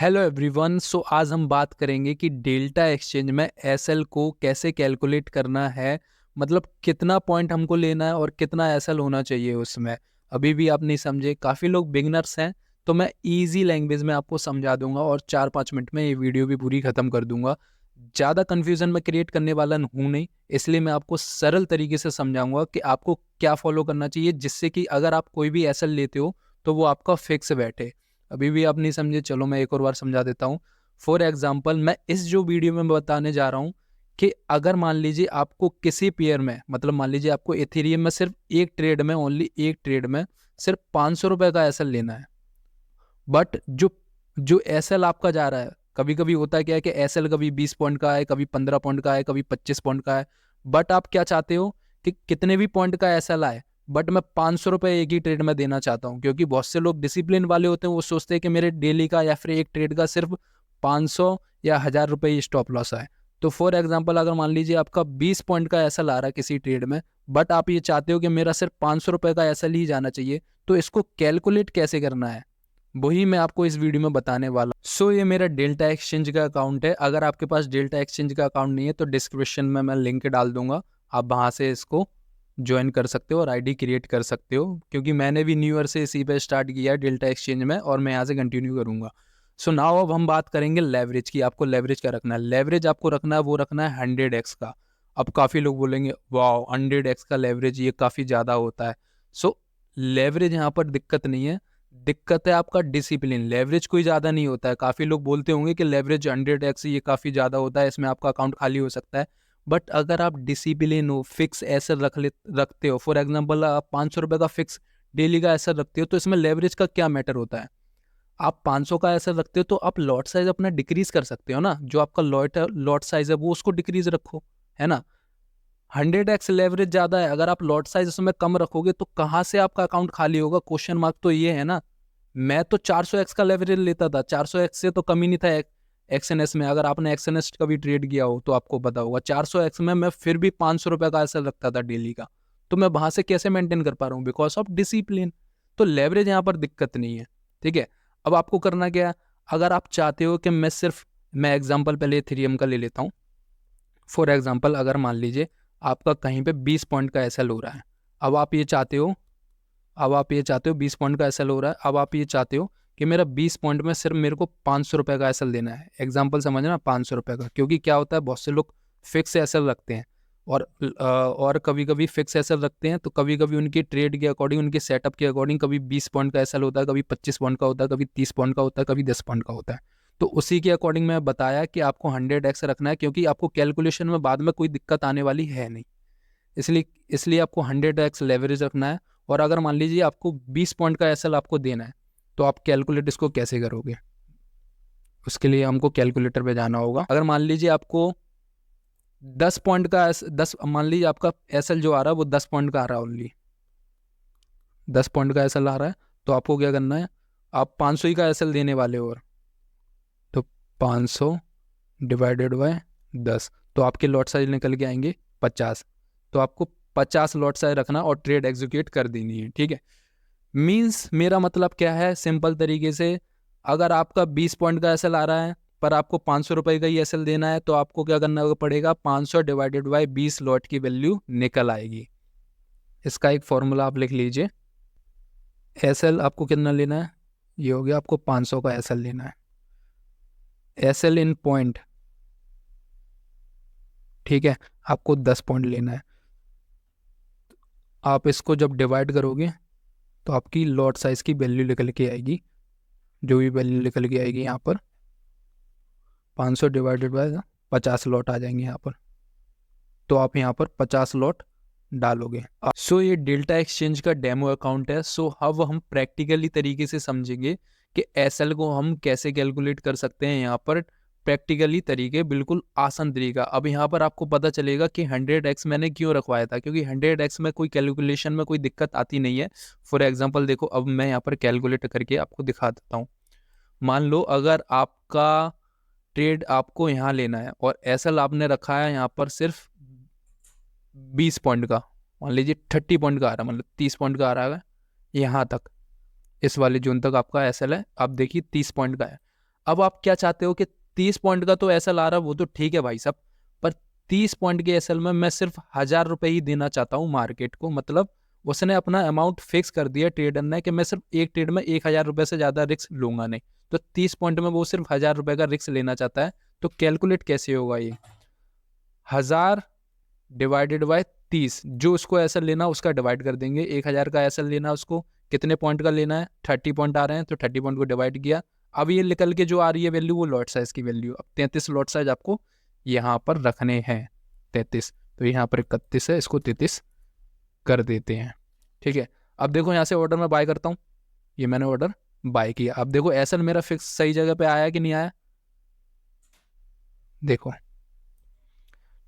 Hello everyone. आज हम बात करेंगे कि डेल्टा एक्सचेंज में एसएल को कैसे कैलकुलेट करना है। मतलब कितना पॉइंट हमको लेना है और कितना एसएल होना चाहिए उसमें। अभी भी आप नहीं समझे, काफ़ी लोग बिगनर्स हैं, तो मैं इजी लैंग्वेज में आपको समझा दूंगा और 4-5 मिनट में ये वीडियो भी पूरी ख़त्म कर दूंगा। ज़्यादा कन्फ्यूज़न में क्रिएट करने वाला हूँ नहीं, इसलिए मैं आपको सरल तरीके से समझाऊंगा कि आपको क्या फॉलो करना चाहिए, जिससे कि अगर आप कोई भी एसएल लेते हो तो वो आपका फिक्स बैठे। अभी भी आप नहीं समझे, चलो मैं एक और बार समझा देता हूँ। फॉर एग्जाम्पल, मैं इस जो वीडियो में बताने जा रहा हूँ कि अगर मान लीजिए आपको किसी पेयर में, मतलब मान लीजिए आपको एथेरियम में सिर्फ एक ट्रेड में, ओनली एक ट्रेड में सिर्फ 500 रुपए का एसएल लेना है। बट जो जो एसएल आपका जा रहा है, कभी कभी होता है क्या है कि एसएल कभी 20 पॉइंट का है, कभी 15 पॉइंट का है, कभी 25 पॉइंट का है। बट आप क्या चाहते हो कि कितने भी पॉइंट का एसएल आए, बट मैं 500 रुपये एक ही ट्रेड में देना चाहता हूँ, क्योंकि बहुत से लोग डिसिप्लिन वाले होते हैं, वो सोचते हैं कि मेरे डेली का या फिर एक ट्रेड का सिर्फ 500 या 1000 रुपये स्टॉप लॉस है। तो फॉर एग्जाम्पल, अगर मान लीजिए आपका 20 पॉइंट का एसएल आ रहा है किसी ट्रेड में, बट आप ये चाहते हो कि मेरा सिर्फ 500 रुपये का एसएल ही जाना चाहिए, तो इसको कैलकुलेट कैसे करना है वही मैं आपको इस वीडियो में बताने वाला। ये मेरा डेल्टा एक्सचेंज का अकाउंट है। अगर आपके पास डेल्टा एक्सचेंज का अकाउंट नहीं है तो डिस्क्रिप्शन में मैं लिंक डाल दूंगा, आप वहाँ से इसको ज्वाइन कर सकते हो और आईडी क्रिएट कर सकते हो, क्योंकि मैंने भी न्यू ईयर से इसी पे स्टार्ट किया है डेल्टा एक्सचेंज में, और मैं यहाँ से कंटिन्यू करूँगा। नाउ अब हम बात करेंगे लेवरेज की। आपको लेवरेज क्या रखना है? लेवरेज आपको रखना है, वो रखना है 100x का। अब काफ़ी लोग बोलेंगे वाह 100x का लेवरेज, ये काफ़ी ज़्यादा होता है। लेवरेज यहाँ पर दिक्कत नहीं है, दिक्कत है आपका डिसिप्लिन। लेवरेज कोई ज़्यादा नहीं होता है। काफ़ी लोग बोलते होंगे कि लेवरेज 100x ये काफ़ी ज़्यादा होता है, इसमें आपका अकाउंट खाली हो सकता है। बट अगर आप डिसिप्लिन हो, फिक्स एसएल रखते हो, फॉर एग्जांपल आप 500 रुपये का फिक्स डेली का एसएल रखते हो, तो इसमें लेवरेज का क्या मैटर होता है? आप 500 का एसएल रखते हो तो आप लॉट साइज अपना डिक्रीज कर सकते हो ना। जो आपका लॉट साइज है वो उसको डिक्रीज रखो, है ना। 100x लेवरेज ज्यादा है, अगर आप लॉट साइज उसमें कम रखोगे तो कहाँ से आपका अकाउंट खाली होगा? क्वेश्चन मार्क तो ये है ना। मैं तो 400x का लेवरेज लेता था, 400x से तो कम ही नहीं था एक्सएनएस में। अगर आपने एक्सएनएस का भी ट्रेड किया हो तो आपको पता होगा, 400x में मैं फिर भी 500 रुपये का एसएल रखता था डेली का। तो मैं वहां से कैसे मेंटेन कर पा रहा हूँ? Because of discipline. तो लेवरेज यहाँ पर दिक्कत नहीं है, ठीक है। अब आपको करना क्या है? अगर आप चाहते हो कि मैं एग्जाम्पल पहले इथेरियम का ले लेता हूँ। फॉर एग्जाम्पल, अगर मान लीजिए आपका कहीं पे 20 पॉइंट का एसएल हो रहा है। अब आप ये चाहते हो अब आप ये चाहते हो 20 पॉइंट का एसएल हो रहा है, अब आप ये चाहते हो कि मेरा 20 पॉइंट में सिर्फ मेरे को 500 रुपये का एसएल देना है। एग्जाम्पल समझना, 500 रुपये का। क्योंकि क्या होता है, बहुत से लोग फिक्स एसएल रखते हैं, और कभी कभी फिक्स एसएल रखते हैं तो कभी कभी उनकी ट्रेड के अकॉर्डिंग, उनके सेटअप के अकॉर्डिंग कभी 20 पॉइंट का एसएल होता है, कभी 25 पॉइंट का होता है, कभी 30 पॉइंट का होता है, कभी 10 पॉइंट का होता है। तो उसी के अकॉर्डिंग मैं बताया कि आपको 100x रखना है, क्योंकि आपको कैलकुलेशन में बाद में कोई दिक्कत आने वाली है नहीं। इसलिए इसलिए आपको 100x लेवरेज रखना है। और अगर मान लीजिए आपको 20 पॉइंट का एसएल आपको देना है, तो आप कैलकुलेट इसको कैसे करोगे? उसके लिए हमको कैलकुलेटर पे जाना होगा। अगर मान लीजिए आपको 10 पॉइंट का 10, मान लीजिए आपका एसएल जो आ रहा है वो 10 पॉइंट का आ रहा है, ओनली 10 पॉइंट का एसएल आ रहा है, तो आपको क्या करना है? आप 500 ही का एसएल देने वाले हो, और तो 500 डिवाइडेड बाय 10, तो आपके लॉट साइज निकल के आएंगे 50। तो आपको 50 लॉट साइज रखना और ट्रेड एग्जीक्यूट कर देनी है, ठीक है। मींस मेरा मतलब क्या है, सिंपल तरीके से, अगर आपका 20 पॉइंट का एसएल आ रहा है पर आपको 500 रुपये का ही एसएल देना है, तो आपको क्या करना पड़ेगा? 500 डिवाइडेड बाई 20 लॉट की वैल्यू निकल आएगी। इसका एक फॉर्मूला आप लिख लीजिए। एसएल आपको कितना लेना है? ये हो गया, आपको 500 का एसएल लेना है। एसएल इन पॉइंट, ठीक है, आपको 10 पॉइंट लेना है। आप इसको जब डिवाइड करोगे तो आपकी लॉट साइज की वैल्यू निकल के आएगी। जो भी वैल्यू निकल के आएगी यहाँ पर, 500 डिवाइडेड बाय 50 लॉट आ जाएंगे यहाँ पर। तो आप यहाँ पर 50 लॉट डालोगे। ये डेल्टा एक्सचेंज का डेमो अकाउंट है। अब हम प्रैक्टिकली तरीके से समझेंगे कि एसएल को हम कैसे कैलकुलेट कर सकते हैं। यहाँ पर प्रैक्टिकली तरीके, बिल्कुल आसान तरीका। अब यहाँ पर आपको पता चलेगा कि 100x मैंने क्यों रखवाया था, क्योंकि 100x में कोई कैलकुलेशन में कोई दिक्कत आती नहीं है। फॉर एग्जांपल देखो, अब मैं यहाँ पर कैलकुलेट करके आपको दिखा देता हूँ। मान लो अगर आपका ट्रेड आपको यहाँ लेना है और एसएल आपने रखा है यहाँ पर सिर्फ 20 पॉइंट का, मान लीजिए 30 पॉइंट का आ रहा है, मतलब 30 पॉइंट का आ रहा है यहाँ तक, इस वाले जोन तक आपका एसएल है। आप देखिए 30 पॉइंट का है। अब आप क्या चाहते हो कि 30 पॉइंट का तो एसएल आ रहा है, वो तो ठीक है भाई साहब, पर 30 पॉइंट के एसएल में मैं सिर्फ 1000 रुपए ही देना चाहता हूँ मार्केट को। मतलब उसने अपना अमाउंट फिक्स कर दिया ट्रेडर ने कि मैं सिर्फ एक ट्रेड में 1000 रुपए से ज्यादा रिस्क लूंगा नहीं। तो 30 पॉइंट में वो सिर्फ 1000 रुपए का रिस्क लेना चाहता है। तो कैलकुलेट कैसे होगा ये? 1000 डिवाइडेड बाय 30, जो उसको एसएल लेना उसका डिवाइड कर देंगे। 1000 का एसएल लेना उसको, कितने पॉइंट का लेना है? 30 पॉइंट आ रहे हैं तो 30 पॉइंट को डिवाइड किया। अब ये निकल के जो आ रही है वैल्यू, वो लॉट साइज की वैल्यू। अब 33 लॉट साइज आपको यहाँ पर रखने हैं, 33। तो यहाँ पर 31 है, इसको 33 कर देते हैं। ठीक है, अब देखो यहाँ से ऑर्डर में बाय करता हूँ, ये मैंने ऑर्डर बाय किया। अब देखो एसएल मेरा फिक्स सही जगह पे आया कि नहीं आया? देखो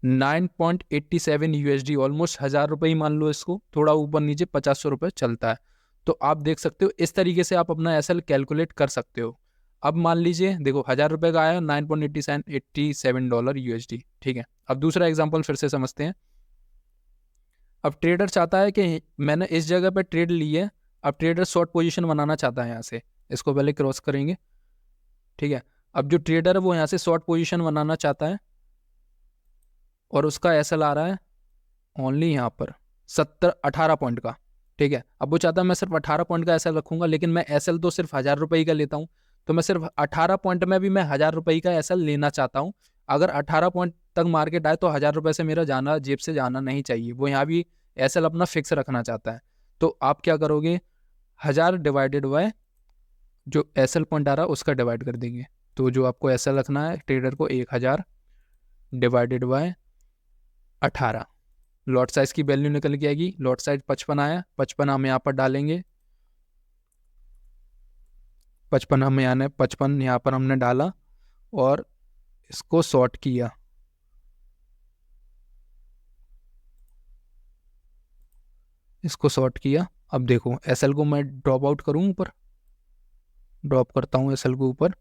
9.87 यूएसडी, ऑलमोस्ट 1000 रुपये ही मान लो इसको, थोड़ा ऊपर नीचे 50 रुपये चलता है। तो आप देख सकते हो इस तरीके से आप अपना एसएल कैलकुलेट कर सकते हो। अब मान लीजिए देखो 1000 रुपये का आया, 9.87 यूएसडी। ठीक है, अब दूसरा एग्जाम्पल फिर से समझते हैं। अब ट्रेडर चाहता है कि मैंने इस जगह पे ट्रेड ली है, अब ट्रेडर शॉर्ट पोजीशन बनाना चाहता है यहाँ से, इसको पहले क्रॉस करेंगे। ठीक है, अब जो ट्रेडर है वो यहाँ से शॉर्ट पोजीशन बनाना चाहता है और उसका एसएल आ रहा है ओनली यहाँ पर 18 पॉइंट का। ठीक है, अब वो चाहता है मैं सिर्फ 18 पॉइंट का एसएल रखूंगा, लेकिन मैं एसएल तो सिर्फ 1000 रुपये का लेता हूँ। तो मैं सिर्फ 18 पॉइंट में भी मैं 1000 रुपये का एसएल लेना चाहता हूँ। अगर 18 पॉइंट तक मार्केट आए तो 1000 रुपये से मेरा जाना, जेब से जाना नहीं चाहिए। वो यहाँ भी एसएल अपना फिक्स रखना चाहता है। तो आप क्या करोगे? 1000 डिवाइडेड बाय जो एसएल पॉइंट आ रहा है उसका डिवाइड कर देंगे। तो जो आपको एसएल रखना है ट्रेडर को, 1000 डिवाइडेड बाय 18। लॉट साइज की वैल्यू निकल के आएगी, लॉट साइज 55 आया, 55 हम यहाँ पर डालेंगे, 55 हमें आना है, 55 यहाँ पर हमने डाला और इसको सॉर्ट किया। इसको सॉर्ट किया। अब देखो एसएल को मैं ड्रॉप आउट करूँ, ऊपर ड्रॉप करता हूँ एसएल को ऊपर।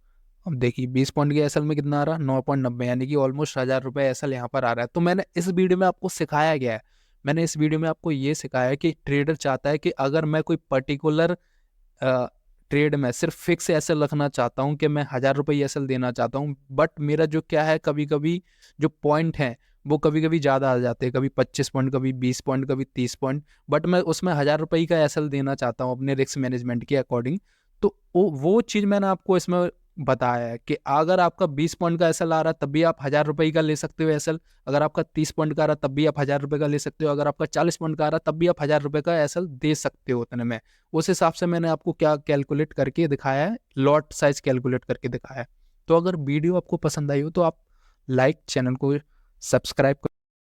अब देखिए 20 पॉइंट के एसएल में कितना आ रहा है? 9.90, यानी कि ऑलमोस्ट 1000 रुपये एसएल यहाँ पर आ रहा है। तो मैंने इस वीडियो में आपको सिखाया गया है, मैंने इस वीडियो में आपको ये सिखाया है कि ट्रेडर चाहता है कि अगर मैं कोई पर्टिकुलर ट्रेड में सिर्फ फिक्स एसएल रखना चाहता हूँ कि मैं 1000 रुपये एसएल देना चाहता हूँ, बट मेरा जो क्या है, कभी कभी जो पॉइंट है वो कभी कभी ज़्यादा आ जाते हैं, कभी 25 पॉइंट, कभी 20 पॉइंट, कभी 30 पॉइंट, बट मैं उसमें 1000 रुपये का एसएल देना चाहता हूँ अपने रिस्क मैनेजमेंट के अकॉर्डिंग। तो वो चीज़ मैंने आपको इसमें बताया है कि अगर आपका 20 पॉइंट का एसएल आ रहा है तब भी आप 1000 रुपये का ले सकते हो एसएल। अगर आपका 30 पॉइंट का आ रहा है तब भी आप 1000 रुपये का ले सकते हो। अगर आपका 40 पॉइंट का आ रहा है तब भी आप 1000 रुपये का एसएल दे सकते हो उतने में। उस हिसाब से मैंने आपको क्या कैलकुलेट करके दिखाया है, लॉट साइज कैलकुलेट करके दिखाया है। तो अगर वीडियो आपको पसंद आई हो तो आप लाइक, चैनल को सब्सक्राइब